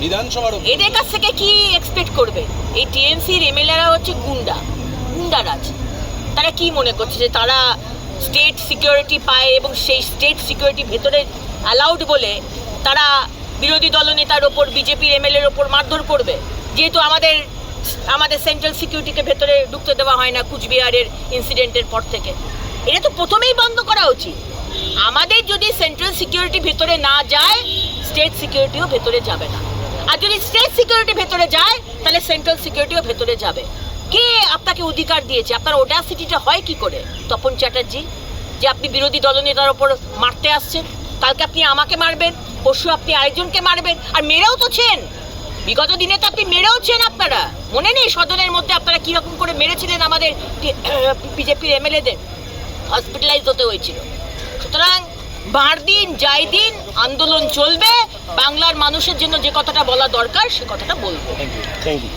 বিধানসভার এদের কাছ থেকে কি এক্সপেক্ট করবে? এই টিএমসির এমএলএরা হচ্ছে গুন্ডারাজ। তারা কি মনে করছে যে তারা স্টেট সিকিউরিটি পায় এবং সেই স্টেট সিকিউরিটি ভেতরে অ্যালাউড বলে তারা বিরোধী দলনেতার ওপর, বিজেপির এমএলএর ওপর মারধর করবে? যেহেতু আমাদের সেন্ট্রাল সিকিউরিটিকে ভেতরে ঢুকতে দেওয়া হয় না কুচবিহারের ইনসিডেন্টের পর থেকে। এটা তো প্রথমেই বন্ধ করা উচিত। আমাদের যদি সেন্ট্রাল সিকিউরিটি ভেতরে না যায়, স্টেট সিকিউরিটিও ভেতরে যাবে না। আর যদি স্টেট সিকিউরিটি ভেতরে যায়, তাহলে সেন্ট্রাল সিকিউরিটিও ভেতরে যাবে। কে আপনাকে অধিকার দিয়েছে? আপনার ওডাসিটিটা হয় কি করে তপন চ্যাটার্জি, যে আপনি বিরোধী দলনেতার ওপর মারতে আসছেন? কালকে আপনি আমাকে মারবেন, পরশু আপনি আরেকজনকে মারবেন, আর মেরেও তো ছেন। বিগত দিনে তো আপনি মেরেওছেন। আপনারা মনে নেই সদনের মধ্যে আপনারা কিরকম করে মেরেছিলেন আমাদের বিজেপির এমএলএদের? হসপিটালাইজ হতে হয়েছিল। সুতরাং বার দিন যাই দিন আন্দোলন চলবে। বাংলার মানুষের জন্য যে কথাটা বলা দরকার সে কথাটা বলবো। Thank you.